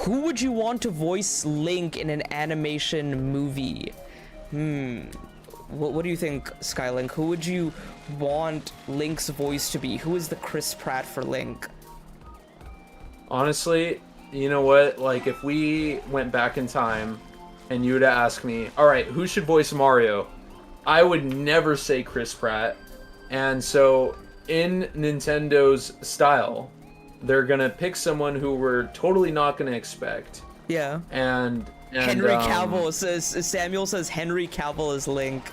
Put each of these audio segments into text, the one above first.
Who would you want to voice Link in an animation movie? What do you think, Skylink? Who would you want Link's voice to be? Who is the Chris Pratt for Link? Honestly, you know what? Like, if we went back in time and you were to ask me, all right, who should voice Mario? I would never say Chris Pratt. And so, in Nintendo's style, they're gonna pick someone who we're totally not gonna expect. Yeah. And Henry Cavill says, Samuel says Henry Cavill is Link.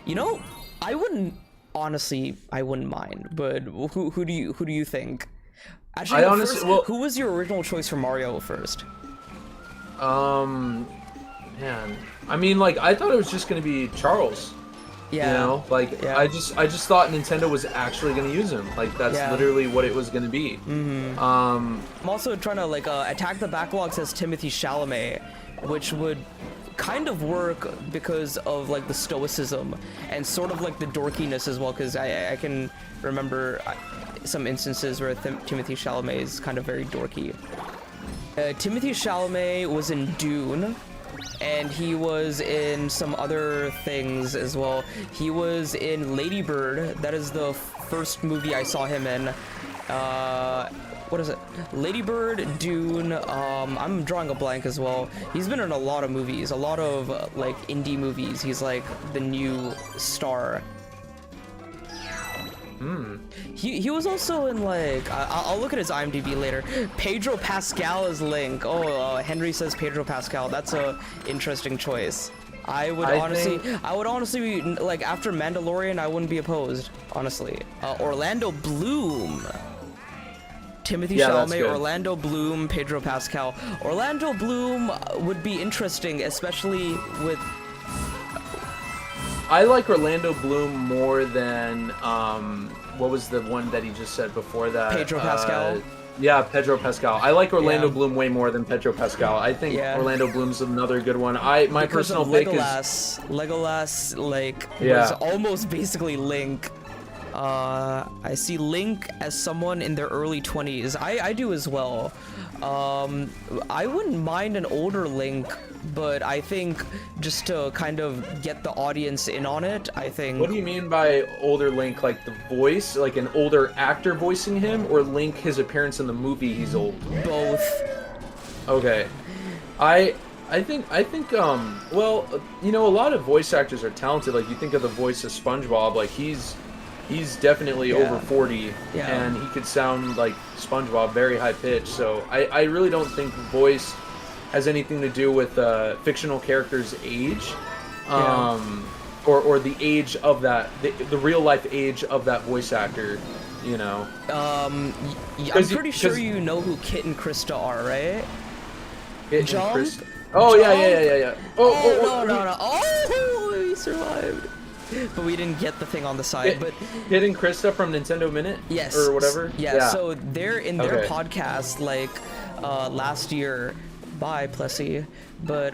You know, I wouldn't mind, but who do you think? Actually, who was your original choice for Mario first? Man, I mean, like, I thought it was just gonna be Charles. Yeah. You know, like, yeah. I just thought Nintendo was actually gonna use him. Like, that's literally what it was gonna be. I'm also trying to like Attack the Backlog says Timothy Chalamet, which would kind of work because of like the stoicism and sort of like the dorkiness as well. Because I can remember some instances where Timothy Chalamet is kind of very dorky. Timothy Chalamet was in Dune. And he was in some other things as well. He was in Lady Bird. That is the first movie I saw him in. What is it? Lady Bird, Dune. I'm drawing a blank as well. He's been in a lot of movies, a lot of like indie movies. He's like the new star. He was also in like I'll look at his IMDb later. Pedro Pascal is Link. Henry says Pedro Pascal. That's a interesting choice. I would honestly like after Mandalorian I wouldn't be opposed, honestly. Orlando Bloom. Timothy Chalamet, Orlando Bloom, Pedro Pascal. Orlando Bloom would be interesting, especially with. I like Orlando Bloom more than what was the one that he just said before that? Pedro Pascal. Yeah, Pedro Pascal. I like Orlando Bloom way more than Pedro Pascal. I think Orlando Bloom's another good one. My personal pick is Legolas. Like was almost basically Link. I see Link as someone in their early 20s. I do as well. I wouldn't mind an older Link, but I think just to kind of get the audience in on it, I think. What do you mean by older Link? Like the voice, like an older actor voicing him, or Link his appearance in the movie he's old? Both. Okay. I think well, you know, a lot of voice actors are talented. Like you think of the voice of SpongeBob, like he's definitely over 40 and he could sound like SpongeBob, very high pitched. So I really don't think voice has anything to do with fictional character's age, or the age of that, the real life age of that voice actor, you know. I'm pretty sure you know who Kit and Krista are, right? Kit John? and Krista. Oh John? yeah. No. Oh, he survived. But we didn't get the thing on the side. But Kit and Krista from Nintendo Minute? Yes. Or whatever? Yeah, so they're in their podcast like last year. Bye, Plessy. But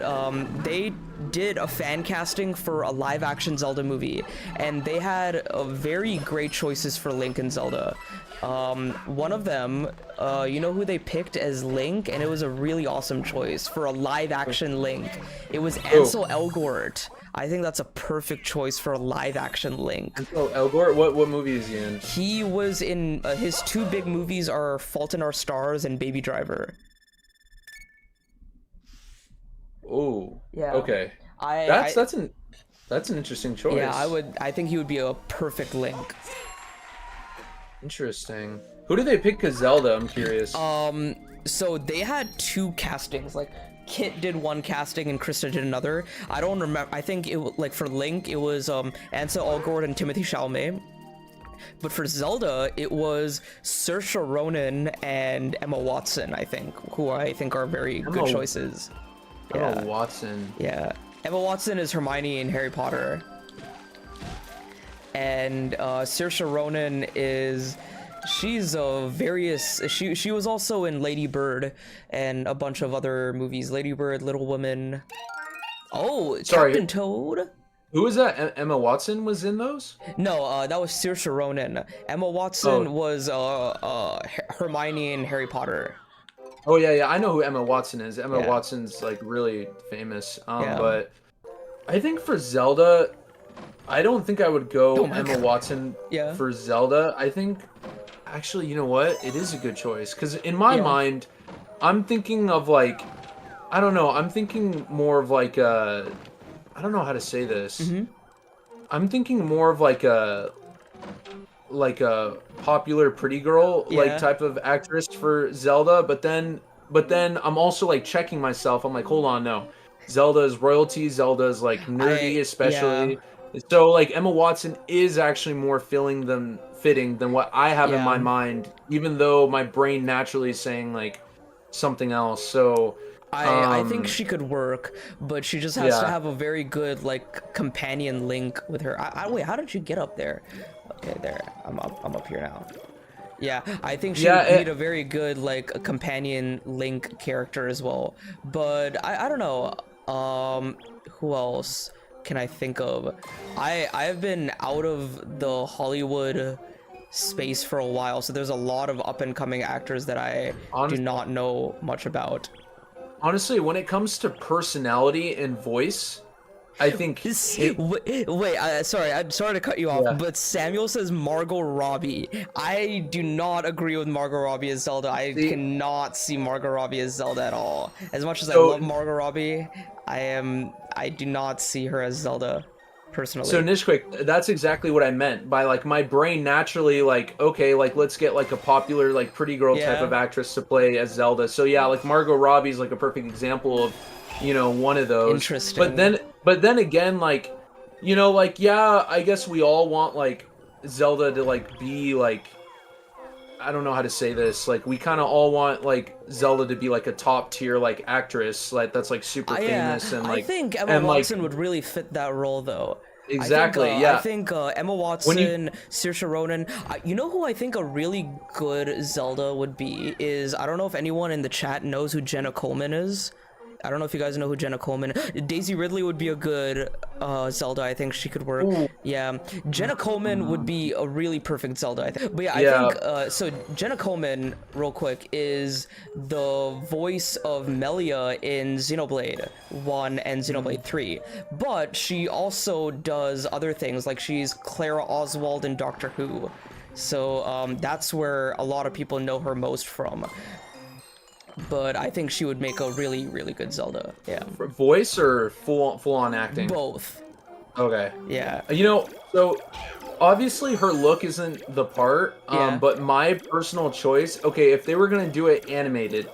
they did a fan casting for a live action Zelda movie, and they had very great choices for Link and Zelda. One of them, you know who they picked as Link, and it was a really awesome choice for a live action Link. It was Ansel Elgort. I think that's a perfect choice for a live action Link. Ansel Elgort? What movie is he in? He was in his two big movies are Fault in Our Stars and Baby Driver. Oh. Yeah. Okay. That's an interesting choice. Yeah, I think he would be a perfect Link. Interesting. Who did they pick as Zelda? I'm curious. So they had two castings. Like Kit did one casting and Krista did another. I don't remember. I think it like for Link it was Ansel Elgort and Timothy Chalamet. But for Zelda, it was Saoirse Ronan and Emma Watson, I think, who I think are very good choices. Emma Watson. Yeah. Emma Watson is Hermione in Harry Potter. And Saoirse Ronan she's she was also in Lady Bird and a bunch of other movies. Lady Bird, Little Women. Oh, sorry. Captain Toad? Who was that? Emma Watson was in those? No, that was Saoirse Ronan. Emma Watson was Hermione in Harry Potter. Oh yeah, yeah. I know who Emma Watson is. Emma Yeah. Watson's like really famous. Yeah. But I think for Zelda, I don't think I would Oh go my Emma God. Watson Yeah. for Zelda. I think actually, you know what? It is a good choice because in my Yeah. mind, I'm thinking of like I don't know. I'm thinking more of like I don't know how to say this. Mm-hmm. I'm thinking more of like a popular pretty girl like Yeah. type of actress for Zelda, but then I'm also like checking myself. I'm like, hold on, no. Zelda's royalty, Zelda's like nerdy Yeah. especially. So like Emma Watson is actually more fitting than what I have in my Yeah. mind, even though my brain naturally is saying like something else. So I think she could work, but she just has to yeah. have a very good like companion link with her. Wait, how did you get up there? Okay, there. I'm up here now. Yeah, I think she Yeah, would need a very good like a companion link character as well. But I don't know. Who else can I think of? I've been out of the Hollywood space for a while, so there's a lot of up and coming actors that I do honest, not know much about. honestly, when it comes to personality and voice, I think Wait, sorry, I'm sorry to cut you off, yeah. but Samuel says Margot Robbie. I do not agree with Margot Robbie as Zelda. I See, cannot see Margot Robbie as Zelda at all. As much as I so love Margot Robbie, I do not see her as Zelda, so personally. Nishquick, that's exactly what I meant by like my brain naturally like okay, like let's get like a popular like pretty girl type Yeah, of actress to play as Zelda. So yeah, like Margot Robbie's like a perfect example of, one of those. But interesting. then again like like yeah, I guess we all want like Zelda to like be like I don't know how to say this. Like we kind of all want like Zelda to be like a top tier like actress like that's like super Yeah, famous and I like think Emma and like Watson would really fit that role, though. exactly, I yeah. think Emma When you Watson, Saoirse Ronan. You know who I think a really good Zelda would be is, I don't know if anyone in the chat knows who Jenna Coleman is. I don't know if you guys know who Jenna Coleman. Daisy Ridley would be a good Zelda. I think she could work. Ooh, Yeah, Jenna Coleman would be a really perfect Zelda, I think. But yeah, I yeah. think so. Jenna Coleman, real quick, is the voice of Melia in Xenoblade 1 and Xenoblade 3. But she also does other things, like she's Clara Oswald in Doctor Who. So that's where a lot of people know her most from. But I think she would make a really, really good Zelda. Yeah. For voice or full on acting? Both. Okay. Yeah. So obviously her look isn't the part, Yeah. but my personal choice, okay, if they were gonna do it animated,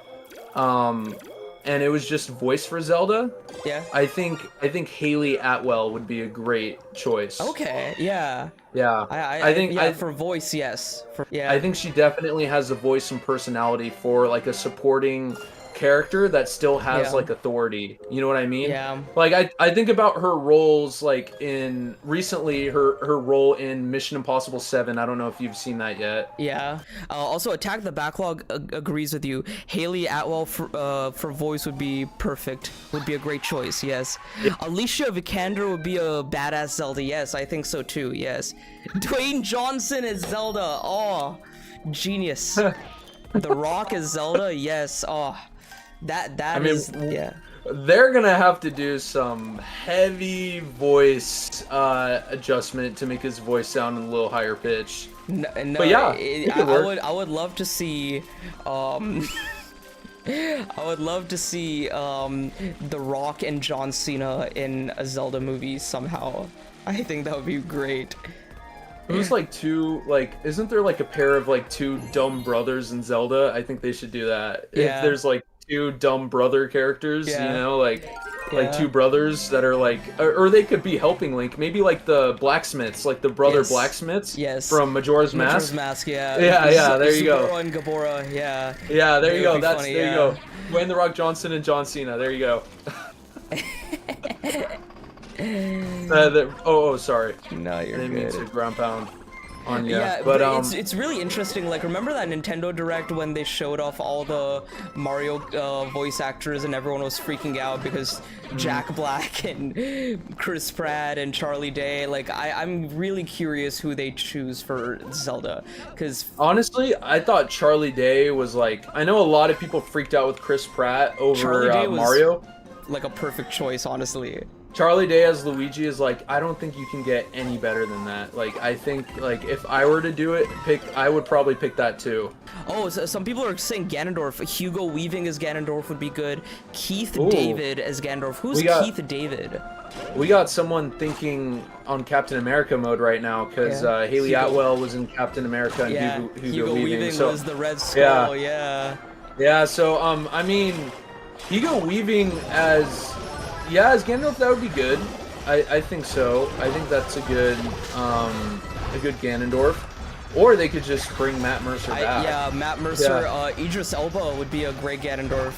and it was just voice for Zelda, Yeah. I think Haley Atwell would be a great choice. Okay. Yeah. Yeah. Yeah, for voice, yes. Yeah. I think she definitely has a voice and personality for like a supporting character that still has Yeah. like authority. You know what I mean? Yeah. Like I think about her roles like in recently her role in Mission Impossible 7. I don't know if you've seen that yet. Yeah. Also, Attack the Backlog agrees with you. Haley Atwell for voice would be perfect. Would be a great choice. Yes. Alicia Vikander would be a badass Zelda. Yes, I think so too. Yes. Dwayne Johnson is Zelda. Oh, genius. The Rock is Zelda. Yes. Oh, that I mean, is yeah. they're gonna have to do some heavy voice adjustment to make his voice sound a little higher pitch. No, But yeah, it could work. I would love to see I would love to see The Rock and John Cena in a Zelda movie somehow. I think that would be great. Who's like isn't there like a pair of like two dumb brothers in Zelda? I think they should do that. Yeah. If there's like two dumb brother characters, Yeah. like Yeah. two brothers that are like or they could be helping Link, maybe like the blacksmiths, like the brother Yes. blacksmiths Yes. from Majora's Majora's Mask. Mask, yeah. Yeah, there you go. Zubora and Gabora, yeah. Yeah, there They you would go. be That's funny, there yeah. you go. Dwayne the Rock Johnson and John Cena. There you go. Sorry. No, I you're didn't mean good. to ground pound. on you. Yeah, but it's really interesting. Like, remember that Nintendo Direct when they showed off all the Mario voice actors and everyone was freaking out because Jack Black and Chris Pratt and Charlie Day. Like, I'm really curious who they choose for Zelda, because honestly, I thought Charlie Day was like, I know a lot of people freaked out with Chris Pratt over Mario. Like a perfect choice, honestly. Charlie Day as Luigi is like, I don't think you can get any better than that. Like, I think, like, if I were to do it, I would probably pick that too. Oh, so some people are saying Ganondorf. Hugo Weaving as Ganondorf would be good. Keith David as Ganondorf. Who's Keith David? We got someone thinking on Captain America mode right now, because Haley Atwell was in Captain America and Hugo Weaving was the Red Skull, Yeah, so, I mean, Hugo Weaving as Ganondorf, that would be good. I think so. I think that's a good Ganondorf. Or they could just bring Matt Mercer back. Yeah, Matt Mercer. Idris Elba would be a great Ganondorf,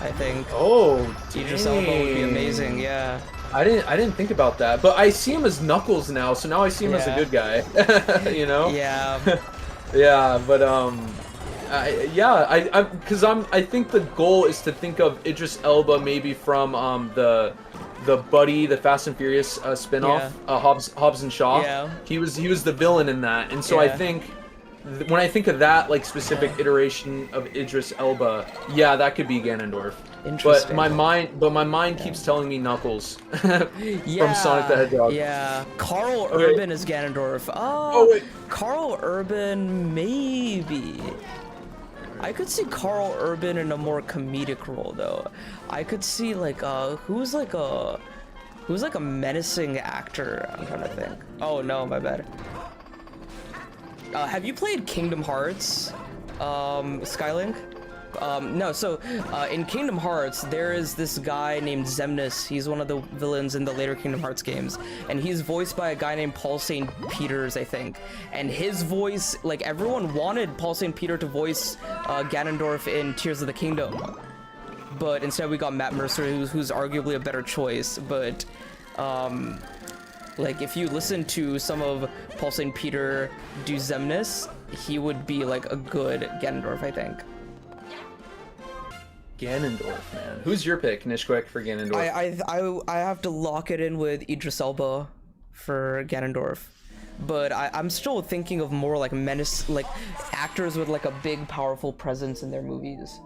I think. Oh, Idris Elba would be amazing. Yeah. I didn't think about that, but I see him as Knuckles now, so now I see him as a good guy. You know? Yeah. Yeah, but I think the goal is to think of Idris Elba maybe from the Buddy, the Fast and Furious spin-off, Hobbs and Shaw. Yeah. He was the villain in that, and so I think when I think of that like specific iteration of Idris Elba, that could be Ganondorf. Interesting. But my mind keeps telling me Knuckles from Sonic the Hedgehog. Yeah. Carl Urban is Ganondorf. Oh wait. Carl Urban, maybe. I could see Carl Urban in a more comedic role though. I could see like who's like a menacing actor. I'm trying to think. Oh no, my bad. Have you played Kingdom Hearts, Skylink? No, so in Kingdom Hearts, there is this guy named Xemnas. He's one of the villains in the later Kingdom Hearts games, and he's voiced by a guy named Paul St. Peters, I think. And his voice, like, everyone wanted Paul St. Peter to voice Ganondorf in Tears of the Kingdom, but instead we got Matt Mercer, who's arguably a better choice. But like, if you listen to some of Paul St. Peter do Xemnas, he would be like a good Ganondorf, I think. Ganondorf, man. Who's your pick, Nishquick, for Ganondorf? I have to lock it in with Idris Elba for Ganondorf, but I'm still thinking of more like actors with like a big, powerful presence in their movies.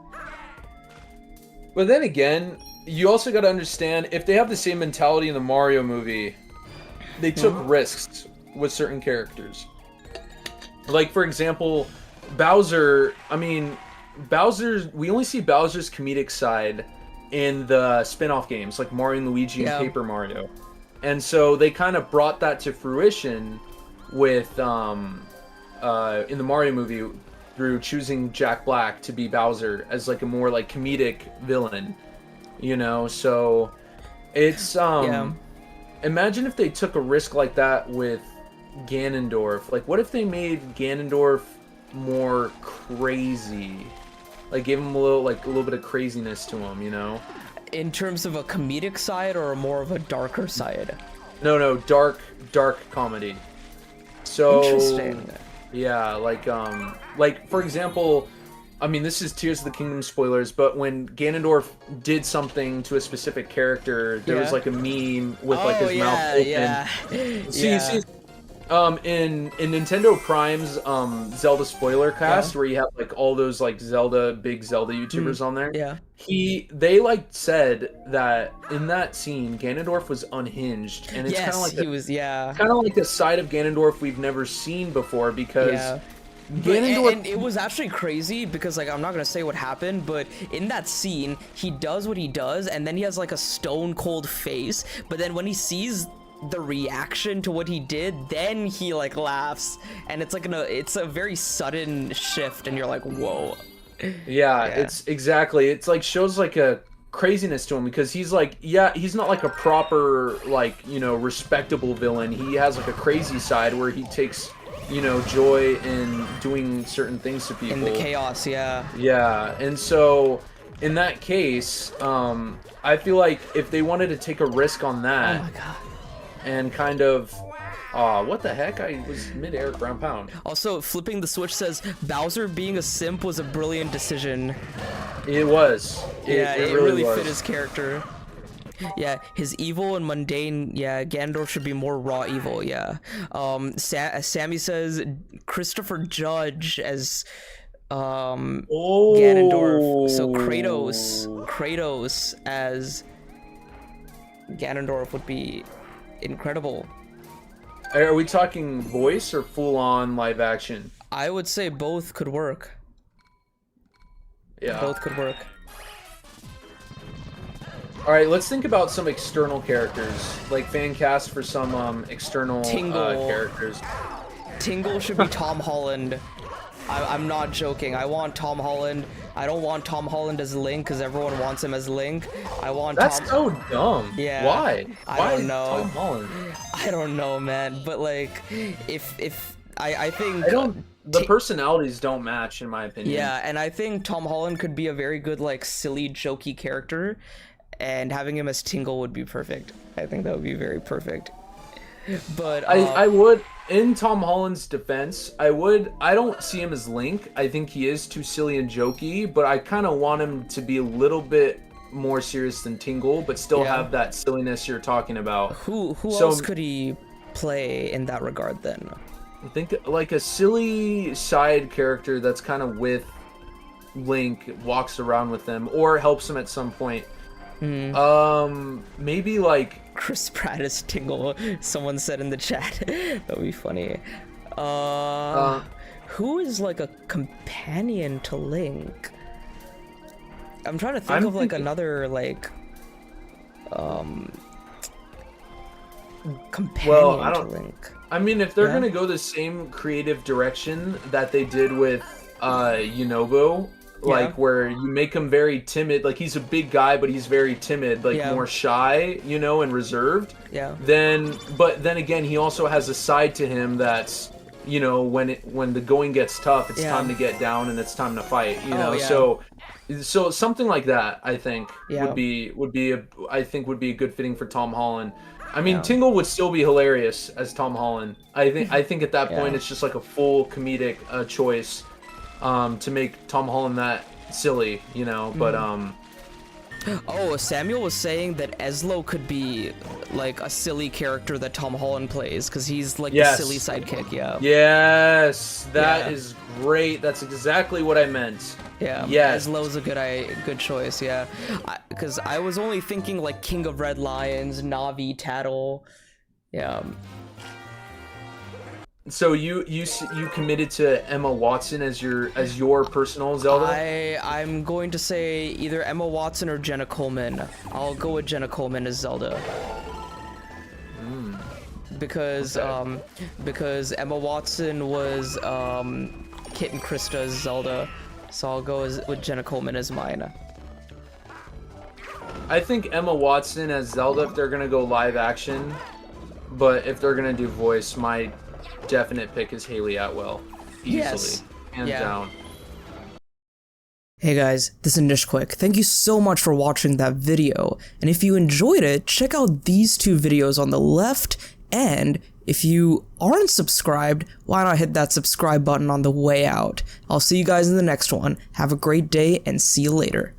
But then again, you also got to understand, if they have the same mentality in the Mario movie, they took risks with certain characters. Like, for example, Bowser, we only see Bowser's comedic side in the spin-off games, like Mario and Luigi and Paper Mario. And so they kind of brought that to fruition with, in the Mario movie, through choosing Jack Black to be Bowser as like a more like comedic villain, you know? So it's, imagine if they took a risk like that with Ganondorf. Like, what if they made Ganondorf more crazy? Like, gave him a little bit of craziness to him, you know? In terms of a comedic side or more of a darker side? No, dark comedy. So interesting. Yeah, like for example, I mean, this is Tears of the Kingdom spoilers, but when Ganondorf did something to a specific character, there was like a meme with like his mouth open. See, in Nintendo Prime's Zelda spoiler cast, where you have like all those like big Zelda YouTubers on there, they like said that in that scene Ganondorf was unhinged, and it's kind of like kind of like a side of Ganondorf we've never seen before, because Ganondorf, and it was actually crazy because, like, I'm not gonna say what happened, but in that scene he does what he does, and then he has like a stone cold face, but then when he sees the reaction to what he did, then he like laughs, and it's like it's a very sudden shift, and you're like, whoa. It's exactly, it's like shows like a craziness to him, because he's like, he's not like a proper, like, you know, respectable villain. He has like a crazy side where he takes, you know, joy in doing certain things to people in the chaos. And so in that case, I feel like if they wanted to take a risk on that, oh my god, and kind of Aw, what the heck? I was mid-air ground pound. Also, flipping the switch says Bowser being a simp was a brilliant decision. It was. It really was. fit his character. Yeah, his evil and mundane. Yeah, Ganondorf should be more raw evil. Yeah. Sammy says Christopher Judge as Ganondorf. So Kratos as Ganondorf would be incredible. Are we talking voice or full-on live action? I would say both could work. Yeah. Both could work. All right, let's think about some external characters, like fan cast for some external characters. Tingle should be Tom Holland. I'm not joking. I want Tom Holland. I don't want Tom Holland as Link because everyone wants him as Link. I want That's so dumb. Yeah. Why? I don't know. Tom Holland? I don't know, man. But like, if I think the personalities don't match in my opinion. Yeah, and I think Tom Holland could be a very good like silly, jokey character, and having him as Tingle would be perfect. I think that would be very perfect. But I would, in Tom Holland's defense, I don't see him as Link. I think he is too silly and jokey, but I kind of want him to be a little bit more serious than Tingle, but still have that silliness you're talking about. Who else could he play in that regard then? I think like a silly side character that's kind of with Link, walks around with them, or helps him at some point. Maybe like Chris Pratt as Tingle. Someone said in the chat. That would be funny. Who is like a companion to Link? I'm trying to think of like another like companion to Link. I mean, if they're gonna go the same creative direction that they did with Yunobo, like where you make him very timid, like he's a big guy but he's very timid, like more shy, and reserved. Yeah. But then again, he also has a side to him that's, when the going gets tough, it's time to get down and it's time to fight. So something like that, I think would be a good fitting for Tom Holland. I mean, Tingle would still be hilarious as Tom Holland. I think at that point it's just like a full comedic choice. To make Tom Holland that silly, but Oh, Samuel was saying that Eslo could be like a silly character that Tom Holland plays because he's like the silly sidekick. Yes, that is great. That's exactly what I meant. Yeah. Yes. Eslo's a good choice. Yeah, because I was only thinking like King of Red Lions, Navi, Tattle. Yeah. So you committed to Emma Watson as your personal Zelda? I'm going to say either Emma Watson or Jenna Coleman. I'll go with Jenna Coleman as Zelda. Because Emma Watson was Kit and Krista's Zelda, so I'll go with Jenna Coleman as mine. I think Emma Watson as Zelda if they're gonna go live action, but if they're gonna do voice, my definite pick is Haley Atwell. Easily. Hands down. Hey guys, this is Nish Quick. Thank you so much for watching that video. And if you enjoyed it, check out these two videos on the left, and if you aren't subscribed, why not hit that subscribe button on the way out? I'll see you guys in the next one. Have a great day and see you later.